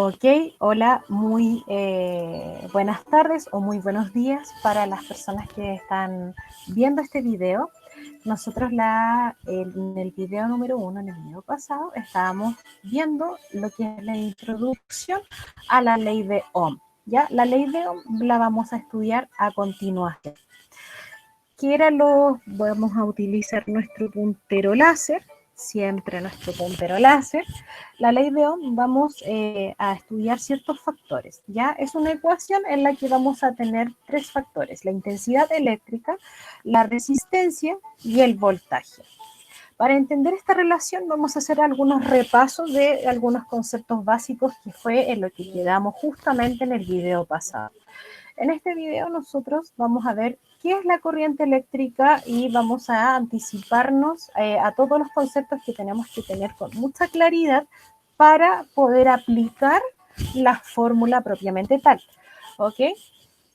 Ok, hola, muy buenas tardes o muy buenos días para las personas que están viendo este video. Nosotros en el video número 1, en el video pasado, estábamos viendo lo que es la introducción a la ley de Ohm. ¿Ya? La ley de Ohm la vamos a estudiar a continuación. Vamos a utilizar nuestro puntero láser, siempre nuestro puntero láser. La ley de Ohm vamos a estudiar ciertos factores. Ya es una ecuación en la que vamos a tener tres factores: la intensidad eléctrica, la resistencia y el voltaje. Para entender esta relación vamos a hacer algunos repasos de algunos conceptos básicos que fue en lo que quedamos justamente en el video pasado. En este video nosotros vamos a ver qué es la corriente eléctrica y vamos a anticiparnos a todos los conceptos que tenemos que tener con mucha claridad para poder aplicar la fórmula propiamente tal. ¿Ok? ¿Qué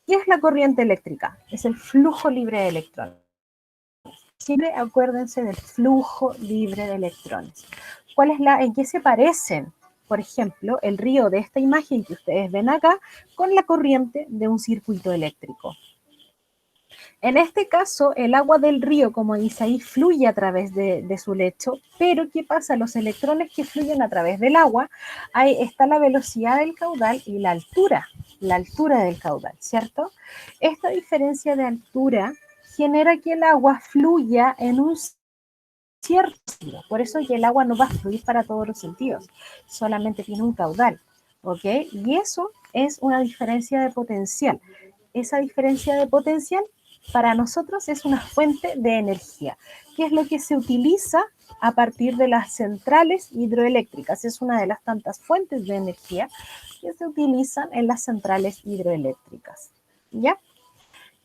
es la corriente eléctrica? Es el flujo libre de electrones. Siempre acuérdense del flujo libre de electrones. ¿En qué se parecen? Por ejemplo, el río de esta imagen que ustedes ven acá con la corriente de un circuito eléctrico. En este caso, el agua del río, como dice ahí, fluye a través de su lecho, pero ¿qué pasa? Los electrones que fluyen a través del agua, ahí está la velocidad del caudal y la altura del caudal, ¿cierto? Esta diferencia de altura genera que el agua fluya en un cierto sentido. Por eso que el agua no va a fluir para todos los sentidos, solamente tiene un caudal, ¿ok? Y eso es una diferencia de potencial. Esa diferencia de potencial para nosotros es una fuente de energía, que es lo que se utiliza a partir de las centrales hidroeléctricas. Es una de las tantas fuentes de energía que se utilizan en las centrales hidroeléctricas. ¿Ya?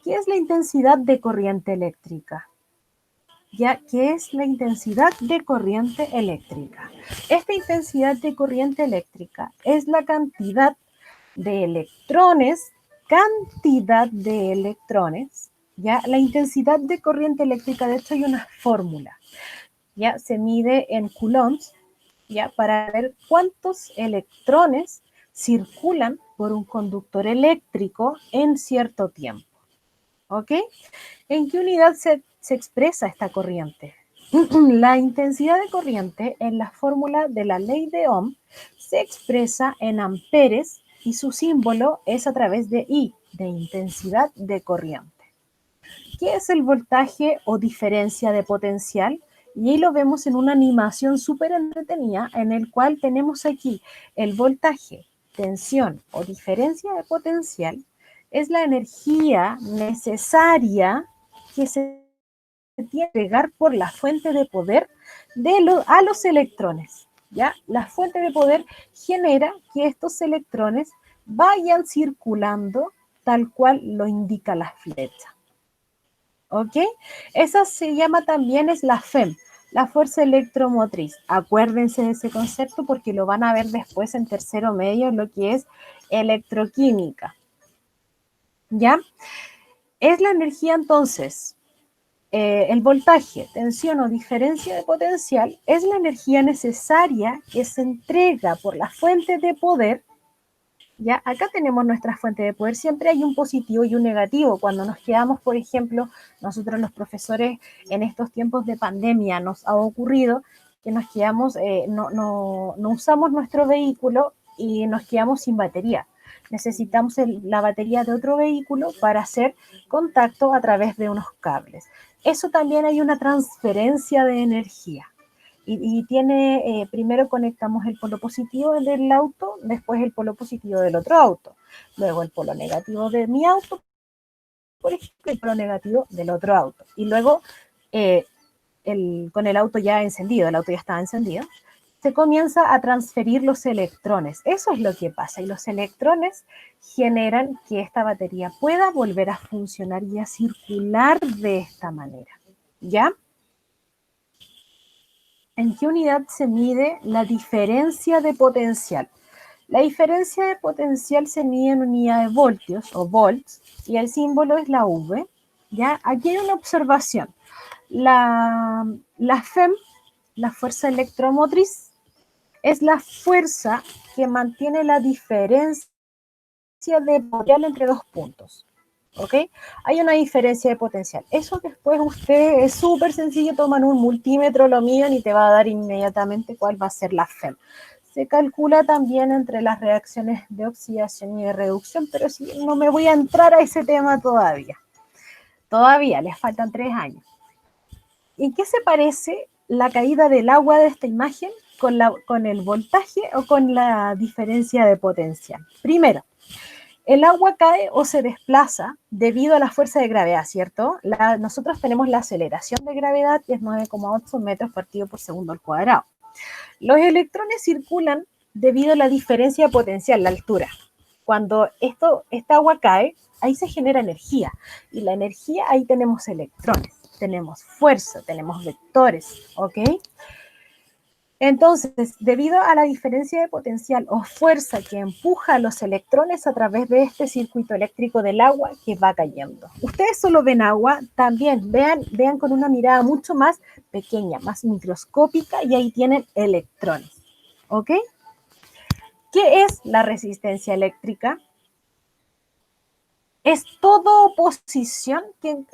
¿Qué es la intensidad de corriente eléctrica? Ya que es la intensidad de corriente eléctrica. Esta intensidad de corriente eléctrica es la cantidad de electrones, ya la intensidad de corriente eléctrica, de hecho hay una fórmula, ya se mide en coulombs, ya para ver cuántos electrones circulan por un conductor eléctrico en cierto tiempo. ¿Ok? ¿En qué unidad se expresa esta corriente? La intensidad de corriente en la fórmula de la ley de Ohm se expresa en amperes y su símbolo es a través de I, de intensidad de corriente. ¿Qué es el voltaje o diferencia de potencial? Y ahí lo vemos en una animación súper entretenida en el cual tenemos aquí el voltaje, tensión o diferencia de potencial. Es la energía necesaria que se tiene que entregar por la fuente de poder a los electrones. ¿Ya? La fuente de poder genera que estos electrones vayan circulando tal cual lo indica la flecha. ¿Ok? Esa se llama también es la FEM, la fuerza electromotriz. Acuérdense de ese concepto porque lo van a ver después en tercero medio, lo que es electroquímica. ¿Ya? Es la energía entonces, el voltaje, tensión o diferencia de potencial, es la energía necesaria que se entrega por la fuente de poder. Ya, acá tenemos nuestra fuente de poder, siempre hay un positivo y un negativo. Cuando nos quedamos, por ejemplo, nosotros los profesores en estos tiempos de pandemia nos ha ocurrido que nos quedamos, no usamos nuestro vehículo y nos quedamos sin batería. Necesitamos la batería de otro vehículo para hacer contacto a través de unos cables. Eso también hay una transferencia de energía. Y tiene, primero conectamos el polo positivo del auto, después el polo positivo del otro auto, luego el polo negativo de mi auto, por ejemplo, el polo negativo del otro auto. Y luego, con el auto ya encendido, el auto ya estaba encendido, se comienza a transferir los electrones. Eso es lo que pasa. Y los electrones generan que esta batería pueda volver a funcionar y a circular de esta manera. ¿Ya? ¿En qué unidad se mide la diferencia de potencial? La diferencia de potencial se mide en unidad de voltios o volts y el símbolo es la V. ¿Ya? Aquí hay una observación. La FEM, la fuerza electromotriz, Es la fuerza que mantiene la diferencia de potencial entre dos puntos. ¿Ok? Hay una diferencia de potencial. Eso después usted es súper sencillo, toman un multímetro, lo miden y te va a dar inmediatamente cuál va a ser la FEM. Se calcula también entre las reacciones de oxidación y de reducción, pero sí, no me voy a entrar a ese tema todavía. Todavía, les faltan 3 años. ¿En qué se parece la caída del agua de esta imagen con el voltaje o con la diferencia de potencial? Primero, el agua cae o se desplaza debido a la fuerza de gravedad, ¿cierto? Nosotros tenemos la aceleración de gravedad, que es 9,8 metros partido por segundo al cuadrado. Los electrones circulan debido a la diferencia de potencial, la altura. Cuando esta agua cae, ahí se genera energía. Y la energía, ahí tenemos electrones, tenemos fuerza, tenemos vectores, ¿ok? Entonces, debido a la diferencia de potencial o fuerza que empuja a los electrones a través de este circuito eléctrico del agua que va cayendo. Ustedes solo ven agua, también vean con una mirada mucho más pequeña, más microscópica, y ahí tienen electrones. ¿Ok? ¿Qué es la resistencia eléctrica? Es toda oposición que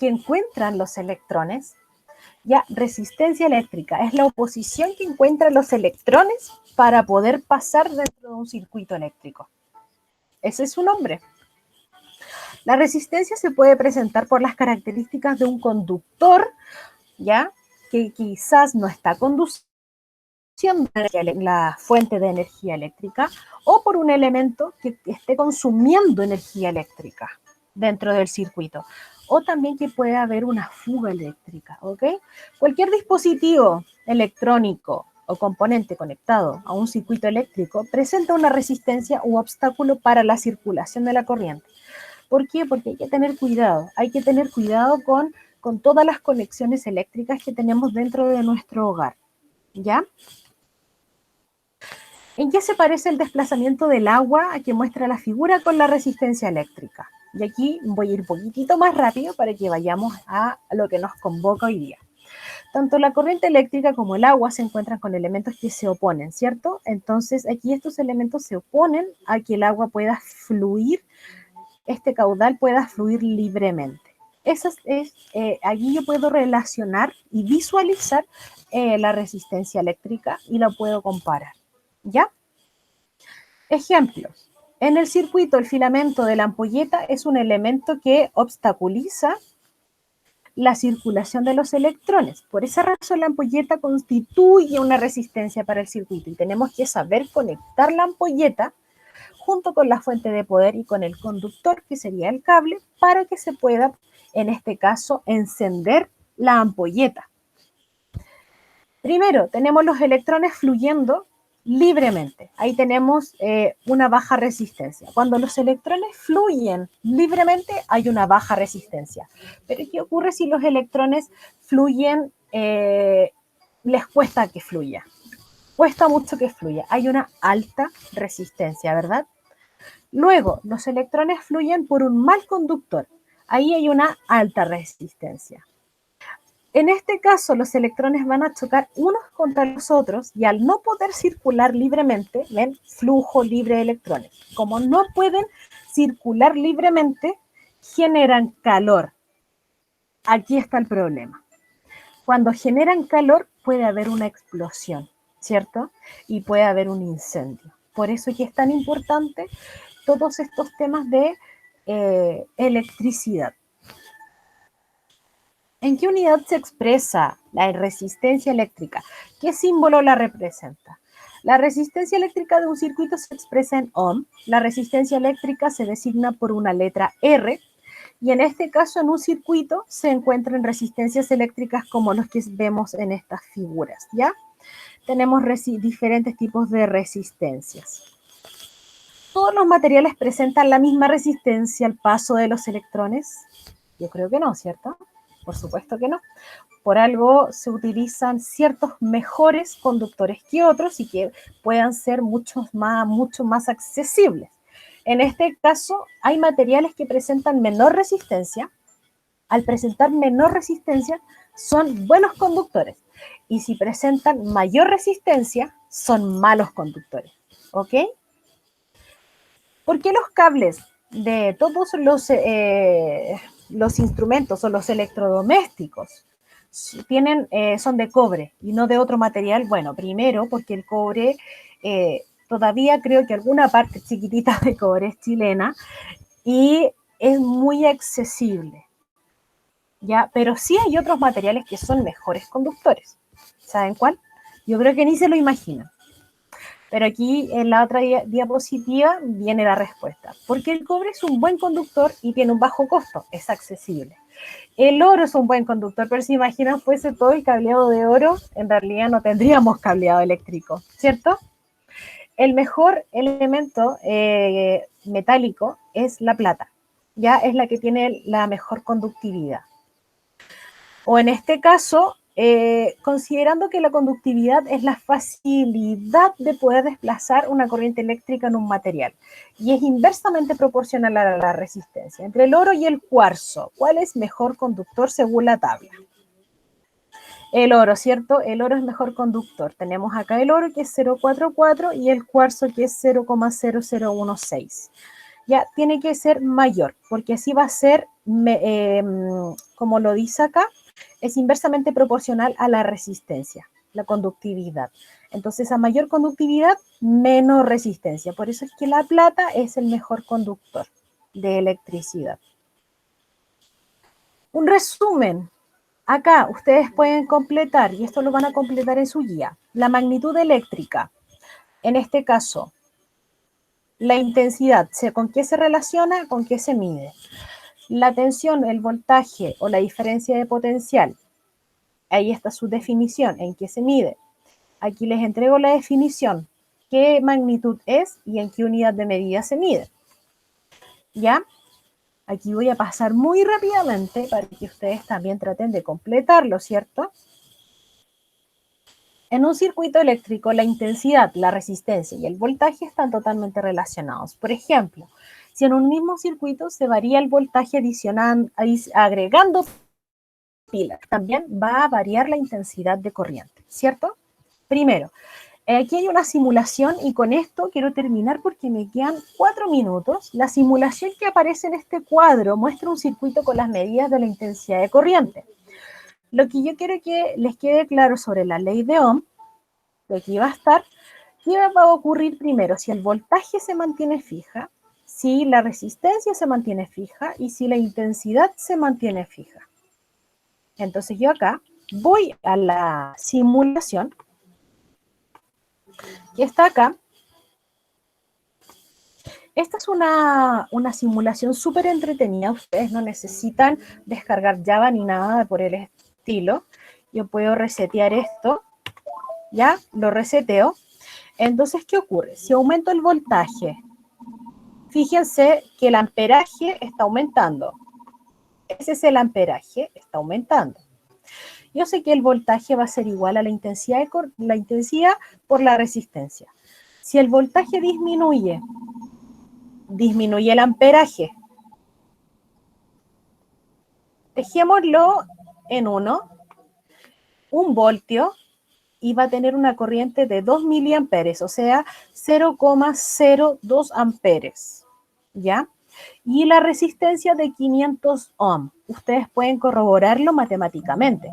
encuentran los electrones. Ya, resistencia eléctrica es la oposición que encuentran los electrones para poder pasar dentro de un circuito eléctrico. Ese es su nombre. La resistencia se puede presentar por las características de un conductor, ya, que quizás no está conduciendo la fuente de energía eléctrica, o por un elemento que esté consumiendo energía eléctrica dentro del circuito, o también que puede haber una fuga eléctrica, ¿ok? Cualquier dispositivo electrónico o componente conectado a un circuito eléctrico presenta una resistencia u obstáculo para la circulación de la corriente. ¿Por qué? Porque hay que tener cuidado con todas las conexiones eléctricas que tenemos dentro de nuestro hogar, ¿ya? ¿En qué se parece el desplazamiento del agua a que muestra la figura con la resistencia eléctrica? Y aquí voy a ir un poquitito más rápido para que vayamos a lo que nos convoca hoy día. Tanto la corriente eléctrica como el agua se encuentran con elementos que se oponen, ¿cierto? Entonces aquí estos elementos se oponen a que el agua pueda fluir, este caudal pueda fluir libremente. Aquí yo puedo relacionar y visualizar la resistencia eléctrica y la puedo comparar, ¿ya? Ejemplos. En el circuito, el filamento de la ampolleta es un elemento que obstaculiza la circulación de los electrones. Por esa razón, la ampolleta constituye una resistencia para el circuito y tenemos que saber conectar la ampolleta junto con la fuente de poder y con el conductor, que sería el cable, para que se pueda, en este caso, encender la ampolleta. Primero, tenemos los electrones fluyendo libremente. Ahí tenemos una baja resistencia. Cuando los electrones fluyen libremente, hay una baja resistencia. Pero ¿qué ocurre si los electrones fluyen, les cuesta que fluya? Cuesta mucho que fluya. Hay una alta resistencia, ¿verdad? Luego, los electrones fluyen por un mal conductor. Ahí hay una alta resistencia. En este caso, los electrones van a chocar unos contra los otros y al no poder circular libremente, ven, flujo libre de electrones. Como no pueden circular libremente, generan calor. Aquí está el problema. Cuando generan calor, puede haber una explosión, ¿cierto? Y puede haber un incendio. Por eso es que es tan importante todos estos temas de electricidad. ¿En qué unidad se expresa la resistencia eléctrica? ¿Qué símbolo la representa? La resistencia eléctrica de un circuito se expresa en ohm. La resistencia eléctrica se designa por una letra R. Y en este caso, en un circuito, se encuentran resistencias eléctricas como los que vemos en estas figuras, ¿ya? Tenemos diferentes tipos de resistencias. ¿Todos los materiales presentan la misma resistencia al paso de los electrones? Yo creo que no, ¿cierto? Por supuesto que no. Por algo se utilizan ciertos mejores conductores que otros y que puedan ser mucho más accesibles. En este caso, hay materiales que presentan menor resistencia. Al presentar menor resistencia, son buenos conductores. Y si presentan mayor resistencia, son malos conductores, ¿ok? ¿Por qué los cables de todos los instrumentos o los electrodomésticos son de cobre y no de otro material? Bueno, primero porque el cobre, todavía creo que alguna parte chiquitita de cobre es chilena y es muy accesible, ¿ya? Pero sí hay otros materiales que son mejores conductores. ¿Saben cuál? Yo creo que ni se lo imaginan. Pero aquí en la otra diapositiva viene la respuesta. Porque el cobre es un buen conductor y tiene un bajo costo, es accesible. El oro es un buen conductor, pero si imaginan fuese todo el cableado de oro, en realidad no tendríamos cableado eléctrico, ¿cierto? El mejor elemento metálico es la plata, ya es la que tiene la mejor conductividad. O en este caso, considerando que la conductividad es la facilidad de poder desplazar una corriente eléctrica en un material y es inversamente proporcional a la resistencia. Entre el oro y el cuarzo, ¿cuál es mejor conductor según la tabla? El oro, ¿cierto? El oro es mejor conductor. Tenemos acá el oro que es 0,44 y el cuarzo que es 0,0016. Ya tiene que ser mayor, porque así va a ser, como lo dice acá, es inversamente proporcional a la resistencia, la conductividad. Entonces, a mayor conductividad, menos resistencia. Por eso es que la plata es el mejor conductor de electricidad. Un resumen. Acá ustedes pueden completar, y esto lo van a completar en su guía, la magnitud eléctrica. En este caso, la intensidad, ¿con qué se relaciona? ¿Con qué se mide? La tensión, el voltaje o la diferencia de potencial. Ahí está su definición, en qué se mide. Aquí les entrego la definición, qué magnitud es y en qué unidad de medida se mide. ¿Ya? Aquí voy a pasar muy rápidamente para que ustedes también traten de completarlo, ¿cierto? En un circuito eléctrico, la intensidad, la resistencia y el voltaje están totalmente relacionados. Por ejemplo, si en un mismo circuito se varía el voltaje agregando pilas, también va a variar la intensidad de corriente, ¿cierto? Primero, aquí hay una simulación y con esto quiero terminar porque me quedan 4 minutos. La simulación que aparece en este cuadro muestra un circuito con las medidas de la intensidad de corriente. Lo que yo quiero que les quede claro sobre la ley de Ohm, lo que va a estar, ¿qué va a ocurrir primero? Si el voltaje se mantiene fija, si la resistencia se mantiene fija y si la intensidad se mantiene fija. Entonces yo acá voy a la simulación que está acá. Esta es una simulación súper entretenida. Ustedes no necesitan descargar Java ni nada por el estilo. Yo puedo resetear esto. ¿Ya? Lo reseteo. Entonces, ¿qué ocurre? Si aumento el voltaje, fíjense que el amperaje está aumentando. Ese es el amperaje, está aumentando. Yo sé que el voltaje va a ser igual a la intensidad por la resistencia. Si el voltaje disminuye el amperaje. Dejémoslo en 1. 1 voltio y va a tener una corriente de 2 miliamperes, o sea, 0,02 amperes, ¿ya? Y la resistencia de 500 ohm. Ustedes pueden corroborarlo matemáticamente.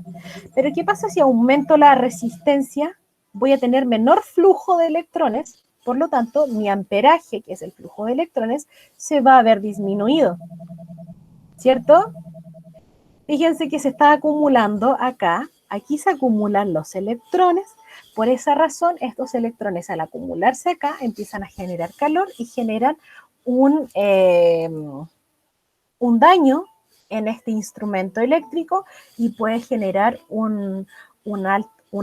Pero ¿qué pasa si aumento la resistencia? Voy a tener menor flujo de electrones, por lo tanto, mi amperaje, que es el flujo de electrones, se va a ver disminuido, ¿cierto? Fíjense que se está acumulando acá, aquí se acumulan los electrones, por esa razón estos electrones al acumularse acá empiezan a generar calor y generan un daño en este instrumento eléctrico y puede generar un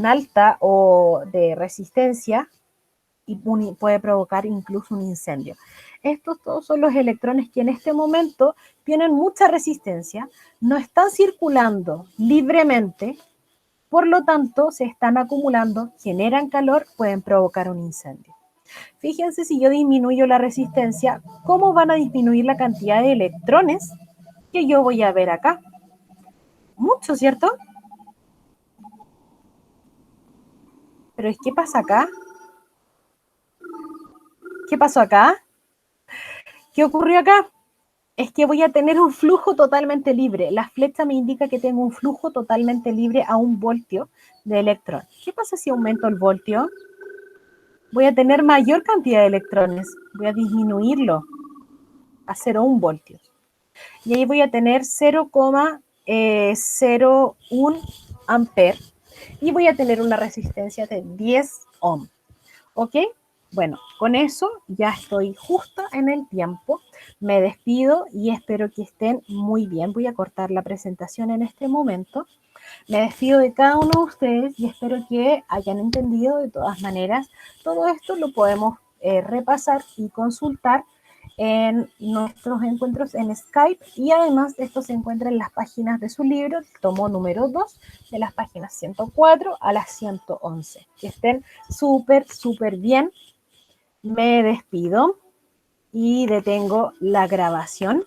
alta o de resistencia y puede provocar incluso un incendio. Estos todos son los electrones que en este momento tienen mucha resistencia, no están circulando libremente, por lo tanto se están acumulando, generan calor, pueden provocar un incendio. Fíjense, si yo disminuyo la resistencia, ¿cómo van a disminuir la cantidad de electrones que yo voy a ver acá? Mucho, ¿cierto? Pero ¿qué pasa acá? ¿Qué pasó acá? ¿Qué ocurrió acá? Es que voy a tener un flujo totalmente libre. La flecha me indica que tengo un flujo totalmente libre a 1 voltio de electrón. ¿Qué pasa si aumento el voltio? Voy a tener mayor cantidad de electrones. Voy a disminuirlo a 0,1 voltios. Y ahí voy a tener 0,01 amper. Y voy a tener una resistencia de 10 ohm. ¿Ok? Bueno, con eso ya estoy justa en el tiempo. Me despido y espero que estén muy bien. Voy a cortar la presentación en este momento. Me despido de cada uno de ustedes y espero que hayan entendido. De todas maneras, todo esto lo podemos repasar y consultar en nuestros encuentros en Skype, y además esto se encuentra en las páginas de su libro, tomo número 2, de las páginas 104 a las 111. Que estén súper, súper bien. Me despido y detengo la grabación.